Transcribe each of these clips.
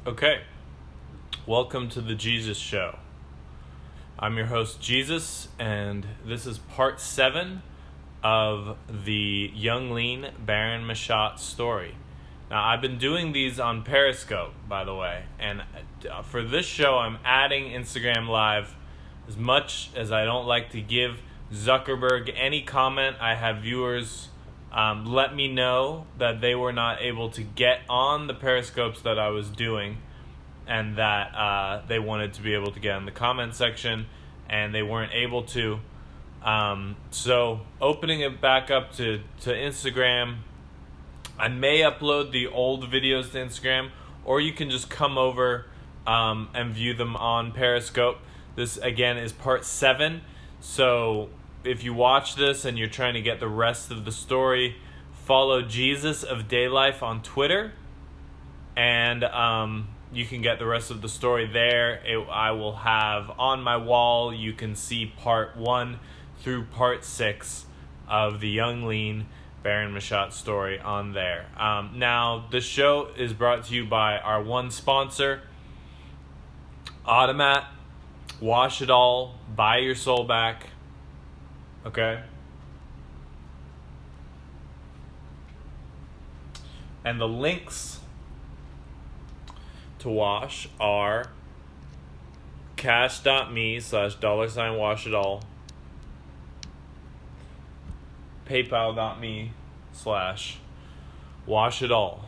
Okay, welcome to the Jesus Show. I'm your host, Jesus, and this is part 7 of the Young Lean Barron Machat story. Now, I've been doing these on Periscope, by the way, and for this show, I'm adding Instagram Live. As much as I don't like to give Zuckerberg any comment, I had viewers let me know that they were not able to get on the Periscopes that I was doing, and that they wanted to be able to get in the comment section, and they weren't able to. So opening it back up to Instagram, I may upload the old videos to Instagram, or you can just come over and view them on Periscope. This, again, is part 7, so if you watch this and you're trying to get the rest of the story, follow Jesus of Day Life on Twitter, and you can get the rest of the story there. I will have on my wall, you can see part 1 through part 6 of the Young Lean Barron Machat story on there. Now, the show is brought to you by our one sponsor, Automat. Wash it all, buy your soul back. Okay? And the links to wash are cash.me/$washitall, paypal.me/washitall.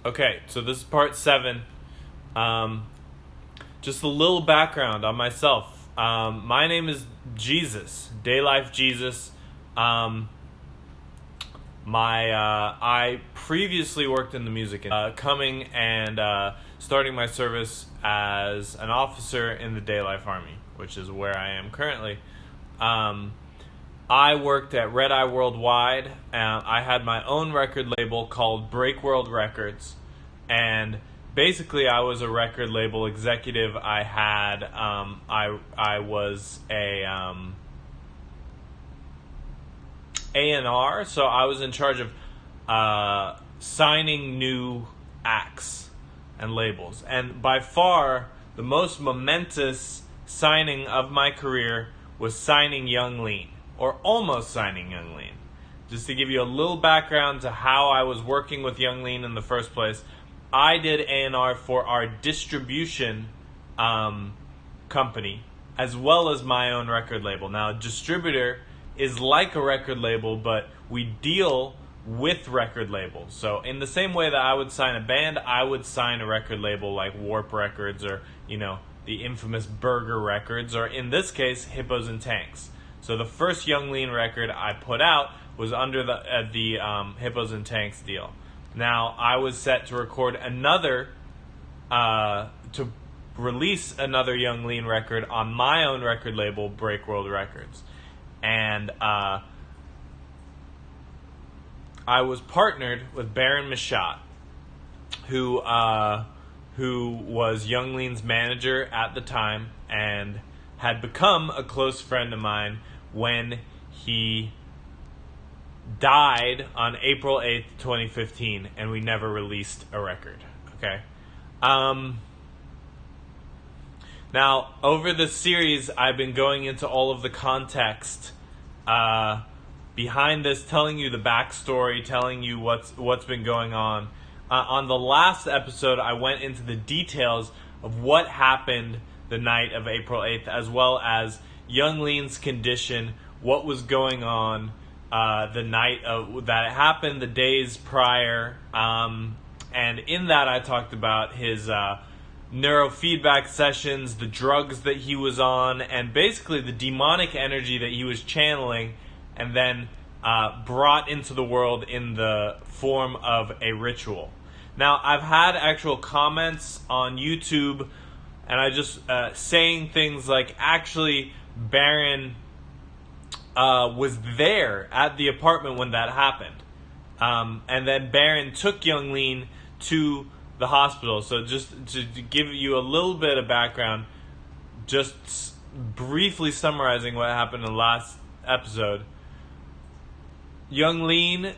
Okay, so this is part 7. Just a little background on myself. My name is Jesus, Day Life Jesus. I previously worked in the music industry, coming and starting my service as an officer in the Day Life Army, which is where I am currently. I worked at Red Eye Worldwide. I had my own record label called Break World Records, and basically I was a record label executive. I had I was a A&R, so I was in charge of signing new acts and labels. And by far, the most momentous signing of my career was signing Young Lean, or almost signing Young Lean. Just to give you a little background to how I was working with Young Lean in the first place, I did A&R for our distribution company, as well as my own record label. Now, a distributor is like a record label, but we deal with record labels. So in the same way that I would sign a band, I would sign a record label like Warp Records, or, the infamous Burger Records, or in this case, Hippos and Tanks. So the first Young Lean record I put out was under the Hippos and Tanks deal. Now, I was set to record to release another Young Lean record on my own record label, Break World Records. And I was partnered with Barron Machat, who was Young Lean's manager at the time and had become a close friend of mine when he died on April 8th, 2015, and we never released a record. Okay? Now, over this series, I've been going into all of the context behind this, telling you the backstory, telling you what's been going on. On the last episode, I went into the details of what happened the night of April 8th, as well as Young Lean's condition, what was going on the night that it happened, the days prior, and in that I talked about his neurofeedback sessions, the drugs that he was on, and basically the demonic energy that he was channeling and then brought into the world in the form of a ritual. Now, I've had actual comments on YouTube, and I just saying things like, actually, Barron was there at the apartment when that happened. And then Barron took Young Lean to the hospital. So just to give you a little bit of background, just briefly summarizing what happened in the last episode, Young Lean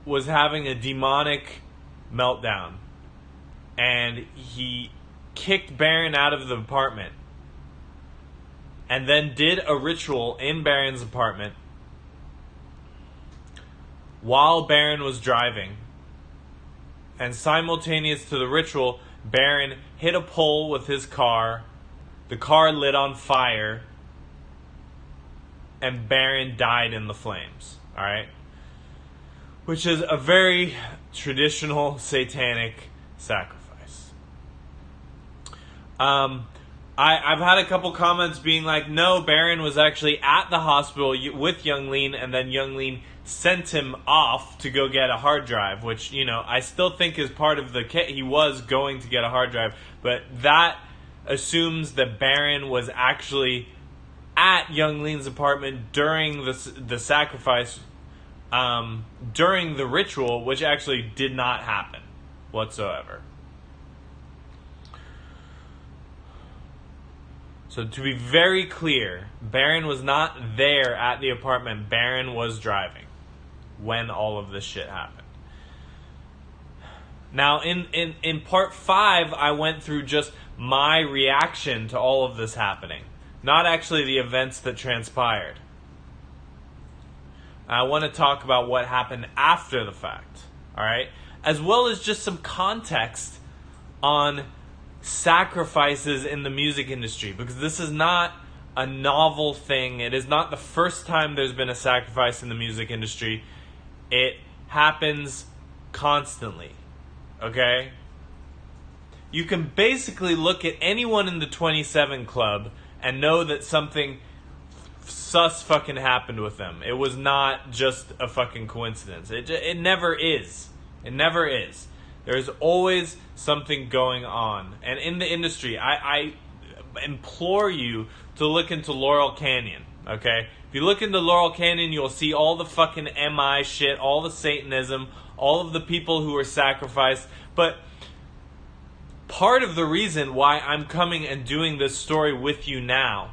was having a demonic meltdown. and he kicked Barron out of the apartment and then did a ritual in Barron's apartment while Barron was driving. And simultaneous to the ritual, Barron hit a pole with his car, the car lit on fire, and Barron died in the flames. Alright? Which is a very traditional satanic sacrifice. I've had a couple comments being like, no, Barron was actually at the hospital with Young Lean, and then Young Lean sent him off to go get a hard drive, which, I still think is part of the kit. He was going to get a hard drive, but that assumes that Barron was actually at Young Lean's apartment during the sacrifice, during the ritual, which actually did not happen whatsoever. So to be very clear, Barron was not there at the apartment. Barron was driving when all of this shit happened. Now, in part 5, I went through just my reaction to all of this happening, not actually the events that transpired. I want to talk about what happened after the fact, all right? As well as just some context on sacrifices in the music industry, because this is not a novel thing. It is not the first time there's been a sacrifice in the music industry. It happens constantly, okay? You can basically look at anyone in the 27 Club and know that something sus fucking happened with them. It was not just a fucking coincidence. It never is. It never is. There's always something going on. And in the industry, I implore you to look into Laurel Canyon, okay? If you look into Laurel Canyon, you'll see all the fucking MI shit, all the Satanism, all of the people who were sacrificed. But part of the reason why I'm coming and doing this story with you now,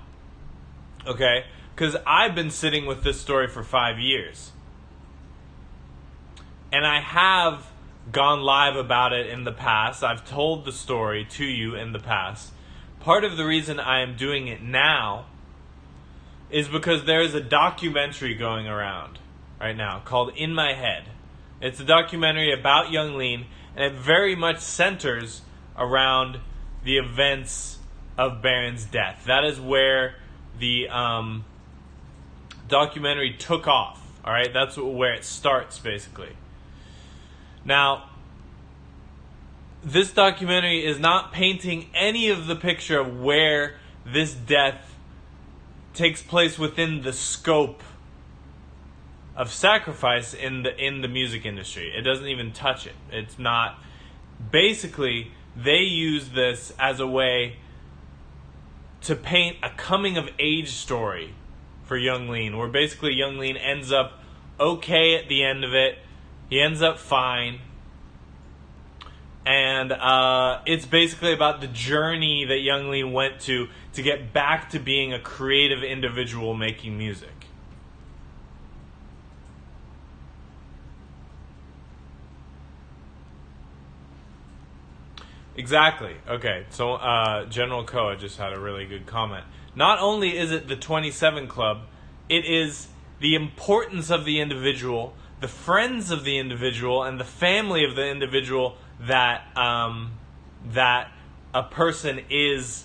okay, because I've been sitting with this story for 5 years. And I have gone live about it in the past. I've told the story to you in the past. Part of the reason I am doing it now is because there is a documentary going around right now called In My Head. It's a documentary about Young Lean, and it very much centers around the events of Barron's death. That is where the documentary took off. All right, that's where it starts, basically. Now, this documentary is not painting any of the picture of where this death takes place within the scope of sacrifice in the music industry. It doesn't even touch it. It's not. Basically, they use this as a way to paint a coming of age story for Young Lean, where basically Young Lean ends up okay at the end of it. He ends up fine. And it's basically about the journey that Young Lean went to get back to being a creative individual making music. Exactly. Okay, so General Koa just had a really good comment. Not only is it the 27 Club, it is the importance of the individual, the friends of the individual, and the family of the individual that that a person is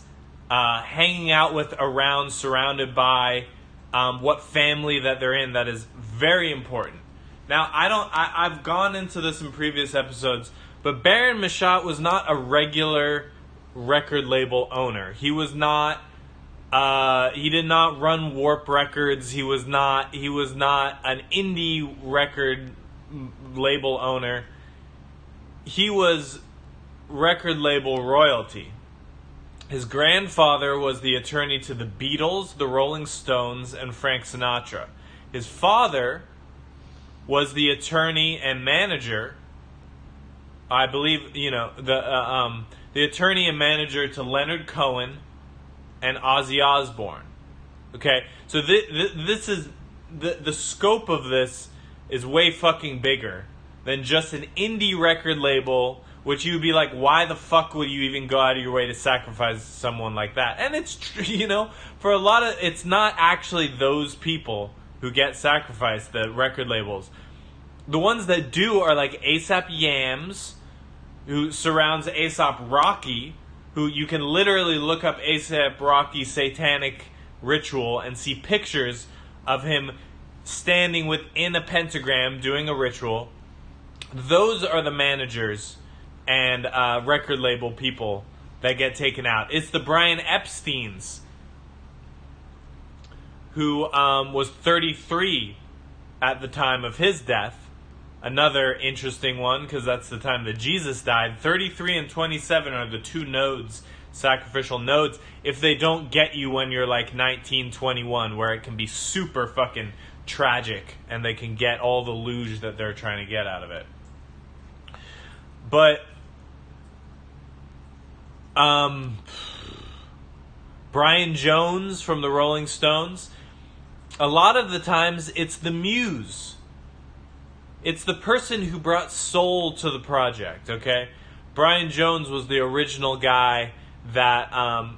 hanging out with, around, surrounded by, what family that they're in. That is very important. Now, I've gone into this in previous episodes, but Barron Machat was not a regular record label owner. He was not. He did not run Warp Records. He was not an indie record label owner. He was record label royalty. His grandfather was the attorney to the Beatles, the Rolling Stones, and Frank Sinatra. His father was the attorney and manager, I believe, the attorney and manager to Leonard Cohen and Ozzy Osbourne. Okay, so this is the scope of this is way fucking bigger than just an indie record label which you'd be like, why the fuck would you even go out of your way to sacrifice someone like that? And it's true, you know, for a lot of, it's not actually those people who get sacrificed, the record labels. The ones that do are like ASAP Yams, who surrounds ASAP Rocky, who you can literally look up ASAP Rocky satanic ritual and see pictures of him standing within a pentagram doing a ritual. Those are the managers and record label people that get taken out. It's the Brian Epsteins, who was 33 at the time of his death. Another interesting one, because that's the time that Jesus died. 33 and 27 are the two nodes, sacrificial nodes, if they don't get you when you're like 19, 21, where it can be super fucking tragic and they can get all the luge that they're trying to get out of it. But Brian Jones from the Rolling Stones, a lot of the times it's the muse. It's the person who brought soul to the project, okay? Brian Jones was the original guy that,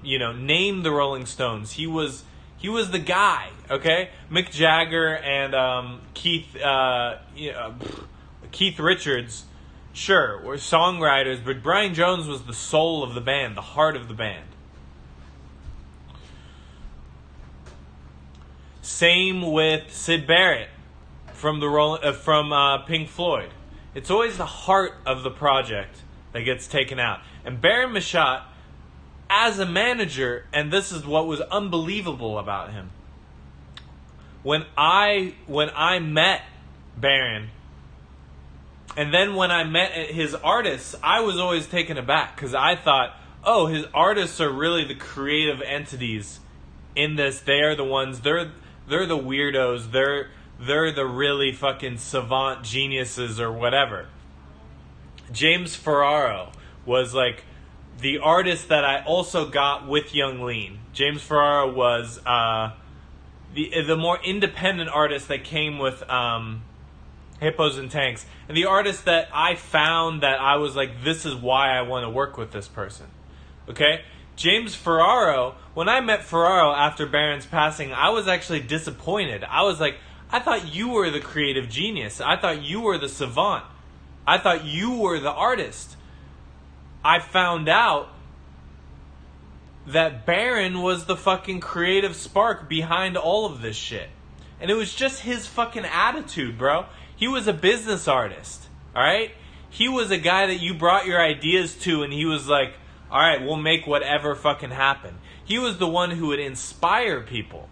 named the Rolling Stones. He was the guy, okay? Mick Jagger and Keith Richards, sure, were songwriters, but Brian Jones was the soul of the band, the heart of the band. Same with Syd Barrett from Pink Floyd. It's always the heart of the project that gets taken out. And Barron Machat, as a manager, and this is what was unbelievable about him. When I met Barron, and then when I met his artists, I was always taken aback because I thought, oh, his artists are really the creative entities in this. They are the ones. They're the weirdos. They're the really fucking savant geniuses or whatever. James Ferraro was like the artist that I also got with Young Lean. James Ferraro was the more independent artist that came with Hippos and Tanks. And the artist that I found that I was like, this is why I want to work with this person. Okay? James Ferraro, when I met Ferraro after Barron's passing, I was actually disappointed. I was like, I thought you were the creative genius. I thought you were the savant. I thought you were the artist. I found out that Barron was the fucking creative spark behind all of this shit. And it was just his fucking attitude, bro. He was a business artist, alright? He was a guy that you brought your ideas to and he was like, alright, we'll make whatever fucking happen. He was the one who would inspire people.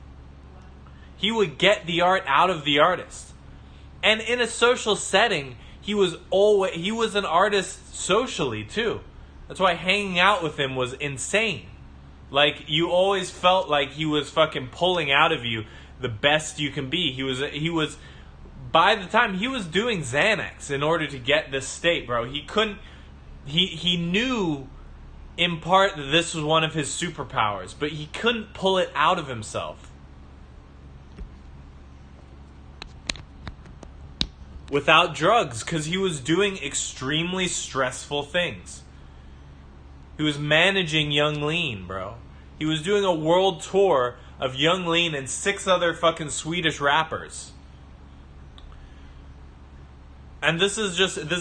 He would get the art out of the artist. And in a social setting, he was an artist socially too. That's why hanging out with him was insane. Like, you always felt like he was fucking pulling out of you the best you can be. He was by the time he was doing Xanax in order to get this state, bro. He knew in part that this was one of his superpowers, but he couldn't pull it out of himself. Without drugs, because he was doing extremely stressful things. He was managing Young Lean, bro. He was doing a world tour of Young Lean and 6 other fucking Swedish rappers. And this is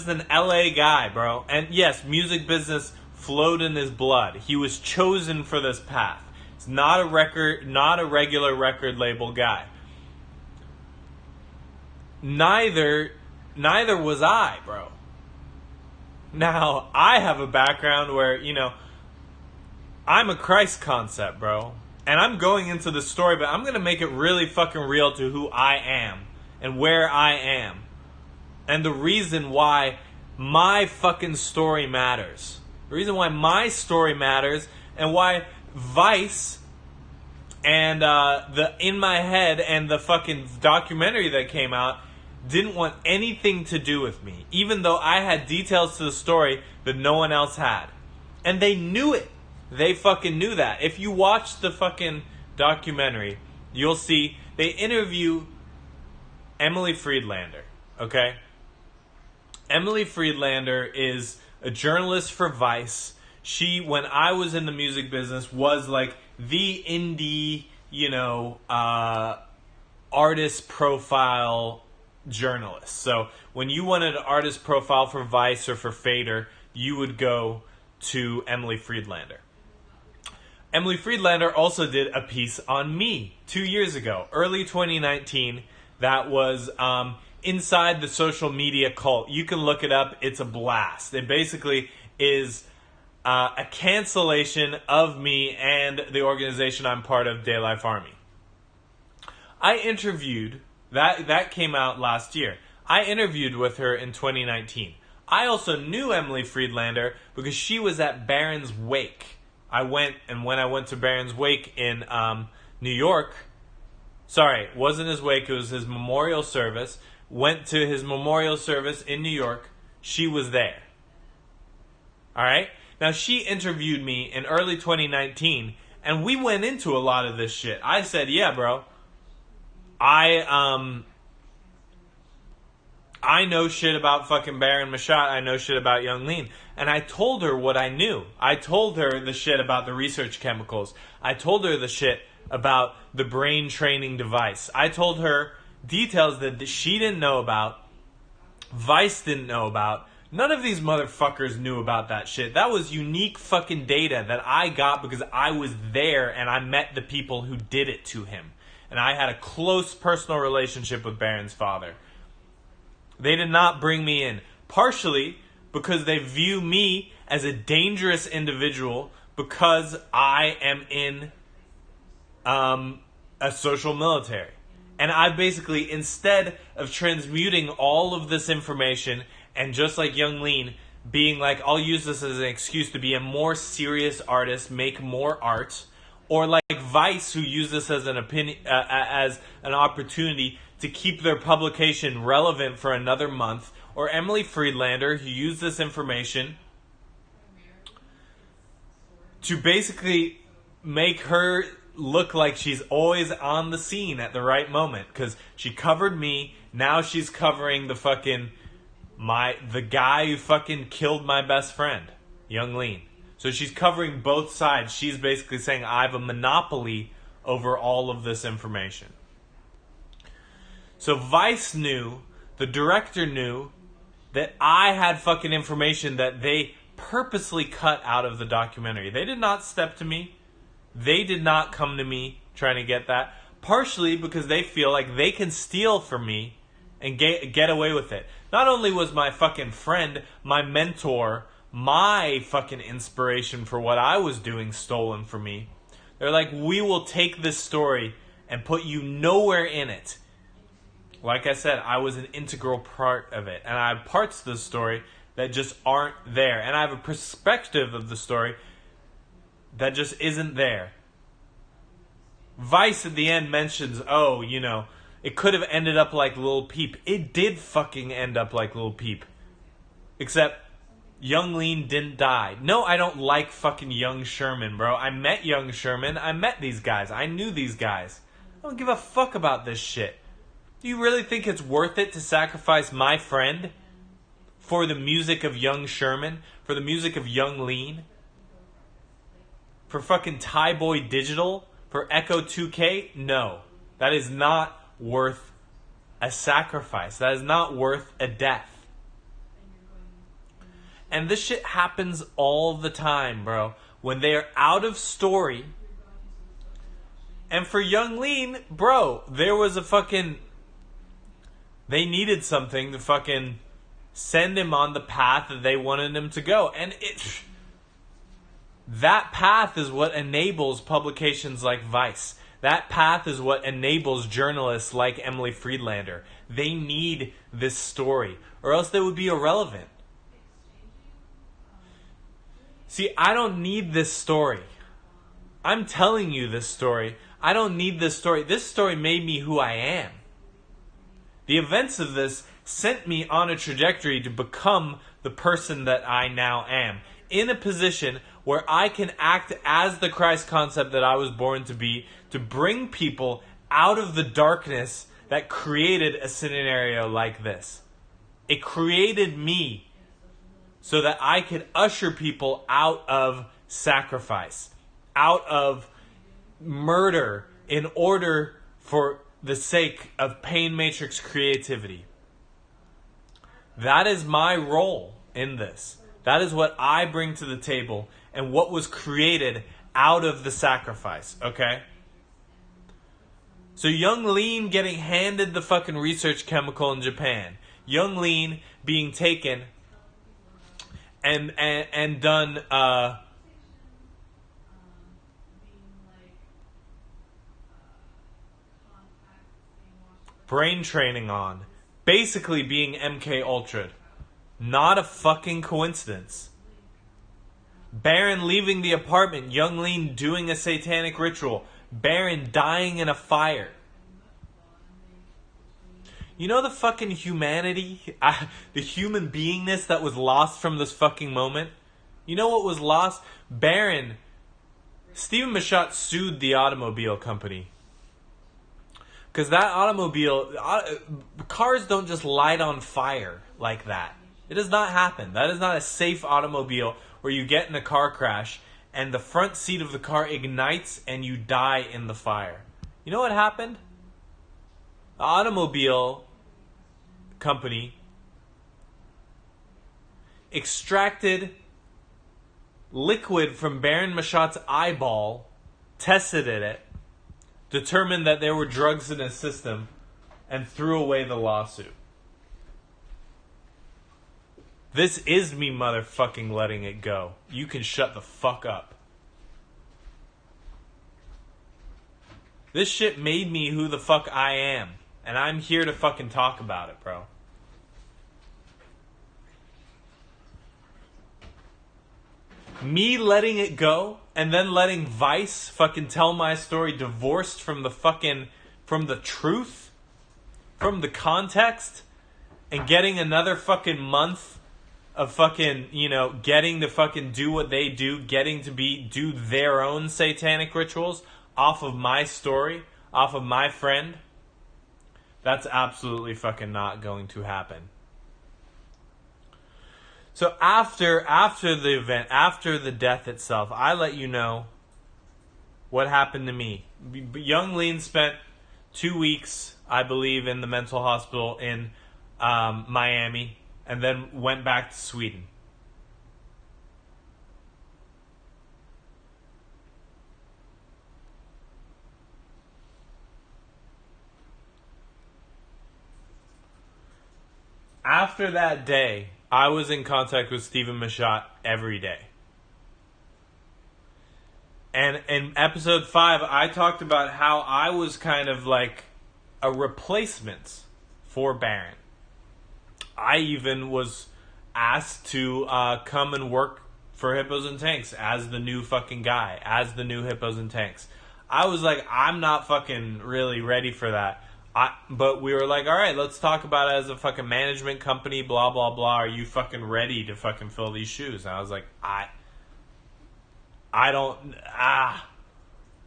an LA guy, bro. And yes, music business flowed in his blood. He was chosen for this path. It's not a regular record label guy. Neither was I, bro. Now, I have a background where, I'm a Christ concept, bro. And I'm going into the story, but I'm going to make it really fucking real to who I am and where I am. And the reason why my fucking story matters. The reason why my story matters and why Vice and the In My Head and the fucking documentary that came out didn't want anything to do with me, even though I had details to the story that no one else had. And they knew it. They fucking knew that. If you watch the fucking documentary, you'll see they interview Emily Friedlander, okay? Emily Friedlander is a journalist for Vice. She, when I was in the music business, was like the indie, artist profile journalist. So when you wanted an artist profile for Vice or for Fader, you would go to Emily Friedlander. Emily Friedlander also did a piece on me 2 years ago, early 2019, that was inside the social media cult. You can look it up. It's a blast. It basically is a cancellation of me and the organization I'm part of, Day Life Army. I interviewed, that came out last year. I interviewed with her in 2019. I also knew Emily Friedlander because she was at Barron's wake. When I went to Barron's wake in New York, sorry, it wasn't his wake, it was his memorial service. Went to his memorial service in New York. She was there. All right? Now, she interviewed me in early 2019, and we went into a lot of this shit. I said, yeah, bro, I know shit about fucking Barron Machat. I know shit about Young Lean. And I told her what I knew. I told her the shit about the research chemicals. I told her the shit about the brain training device. I told her details that she didn't know about, Vice didn't know about. None of these motherfuckers knew about that shit. That was unique fucking data that I got because I was there and I met the people who did it to him. And I had a close personal relationship with Barron's father. They did not bring me in, partially because they view me as a dangerous individual because I am in a social military. And I basically, instead of transmuting all of this information and just like Young Lean, being like, I'll use this as an excuse to be a more serious artist, make more art, or like Vice, who use this as an as an opportunity to keep their publication relevant for another month, or Emily Friedlander, who used this information to basically make her look like she's always on the scene at the right moment, because she covered me. Now she's covering the fucking the guy who fucking killed my best friend, Young Lean. So she's covering both sides. She's basically saying I have a monopoly over all of this information. So Vice knew, the director knew, that I had fucking information that they purposely cut out of the documentary. They did not step to me. They did not come to me trying to get that. Partially because they feel like they can steal from me and get away with it. Not only was my fucking friend, my mentor, my fucking inspiration for what I was doing stolen from me. They're like, we will take this story and put you nowhere in it. Like I said, I was an integral part of it. And I have parts of the story that just aren't there. And I have a perspective of the story that just isn't there. Vice at the end mentions, it could have ended up like Lil Peep. It did fucking end up like Lil Peep. Except Young Lean didn't die. No, I don't like fucking Young Sherman, bro. I met Young Sherman. I met these guys. I knew these guys. I don't give a fuck about this shit. Do you really think it's worth it to sacrifice my friend for the music of Young Sherman? For the music of Young Lean? For fucking Thai Boy Digital? For Echo 2K? No. That is not worth a sacrifice. That is not worth a death. And this shit happens all the time, bro. When they are out of story. And for Young Lean, bro, there was a fucking... They needed something to fucking send him on the path that they wanted him to go. And that path is what enables publications like Vice. That path is what enables journalists like Emily Friedlander. They need this story, or else they would be irrelevant. See, I don't need this story. I'm telling you this story. I don't need this story. This story made me who I am. The events of this sent me on a trajectory to become the person that I now am. In a position where I can act as the Christ concept that I was born to be, to bring people out of the darkness that created a scenario like this. It created me so that I could usher people out of sacrifice, out of murder, in order for the sake of pain matrix creativity. That is my role in this. That is what I bring to the table and what was created out of the sacrifice, okay? So Young Lean getting handed the fucking research chemical in Japan. Young Lean being taken and done brain training on. Basically being MK Ultra'd. Not a fucking coincidence. Barron leaving the apartment. Young Lean doing a satanic ritual. Barron dying in a fire. You know the fucking humanity? The human beingness that was lost from this fucking moment? You know what was lost? Barron, Stephen Machat sued the automobile company. Because that automobile, cars don't just light on fire like that. It does not happen. That is not a safe automobile where you get in a car crash and the front seat of the car ignites and you die in the fire. You know what happened? The automobile company extracted liquid from Barron Machat's eyeball, tested it, determined that there were drugs in his system, and threw away the lawsuit. This is me motherfucking letting it go. You can shut the fuck up. This shit made me who the fuck I am. And I'm here to fucking talk about it, bro. Me letting it go and then letting Vice fucking tell my story divorced from the fucking, from the truth, from the context, and getting another fucking month of fucking, you know, getting to fucking do what they do, getting to do their own satanic rituals off of my story, off of my friend. That's absolutely fucking not going to happen. So after the event, after the death itself, I let you know what happened to me. Young Lean spent 2 weeks, I believe, in the mental hospital in Miami, and then went back to Sweden. After that day, I was in contact with Stephen Machat every day. And in episode 5, I talked about how I was kind of like a replacement for Barron. I even was asked to come and work for Hippos and Tanks as the new fucking guy, as the new Hippos and Tanks. I was like, I'm not fucking really ready for that. But we were like, all right, let's talk about it as a fucking management company, blah, blah, blah. Are you fucking ready to fucking fill these shoes? And I was like,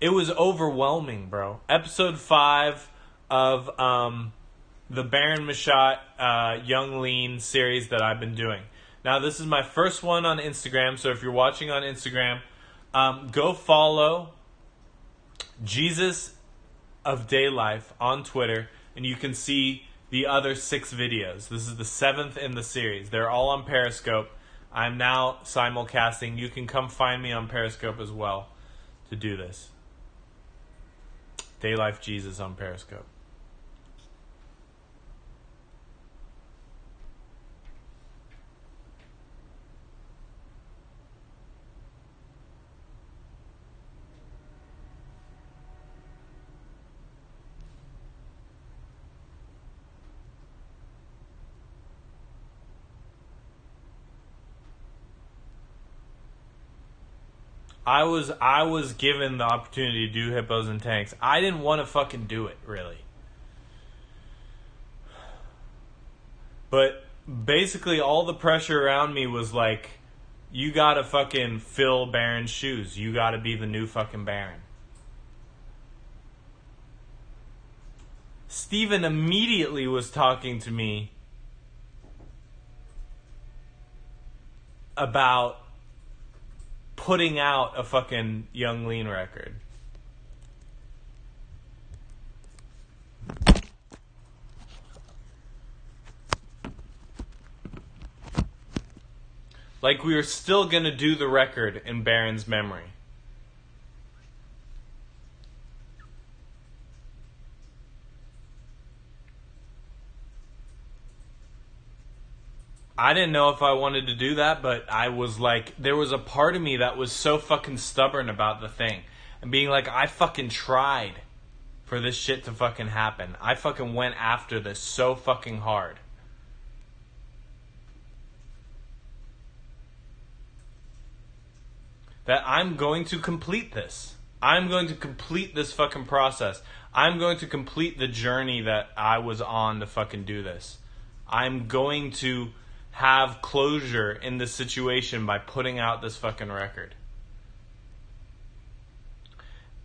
it was overwhelming, bro. Episode 5 of the Barron Machat Young Lean series that I've been doing. Now, this is my first one on Instagram, so if you're watching on Instagram, go follow Jesus of Day Life on Twitter, and you can see the other 6 videos. This is the 7th in the series. They're all on Periscope. I'm now simulcasting. You can come find me on Periscope as well to do this. Day Life Jesus on Periscope. I was given the opportunity to do Hippos and Tanks. I didn't want to fucking do it, really. But basically all the pressure around me was like, you gotta fucking fill Barron's shoes. You gotta be the new fucking Barron. Steven immediately was talking to me about putting out a fucking Young Lean record. Like, we were still gonna do the record in Barron's memory. I didn't know if I wanted to do that, but I was like, there was a part of me that was so fucking stubborn about the thing. And being like, I fucking tried for this shit to fucking happen. I fucking went after this so fucking hard. That I'm going to complete this. I'm going to complete this fucking process. I'm going to complete the journey that I was on to fucking do this. I'm going to have closure in this situation by putting out this fucking record.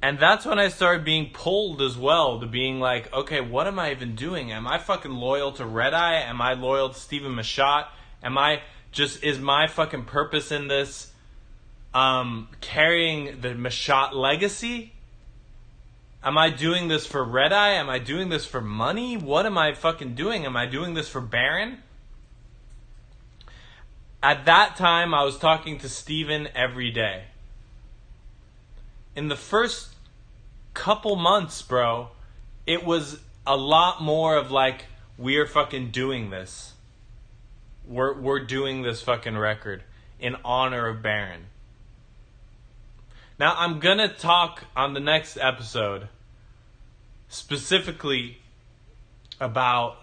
And that's when I started being pulled as well to being like, okay, what am I even doing? Am I fucking loyal to Red Eye? Am I loyal to Stephen Machat? Is my fucking purpose in this carrying the Machat legacy? Am I doing this for Red Eye? Am I doing this for money? What am I fucking doing? Am I doing this for Barron? At that time, I was talking to Steven every day. In the first couple months, bro, it was a lot more of like, we're fucking doing this. We're doing this fucking record in honor of Barron. Now, I'm gonna talk on the next episode specifically about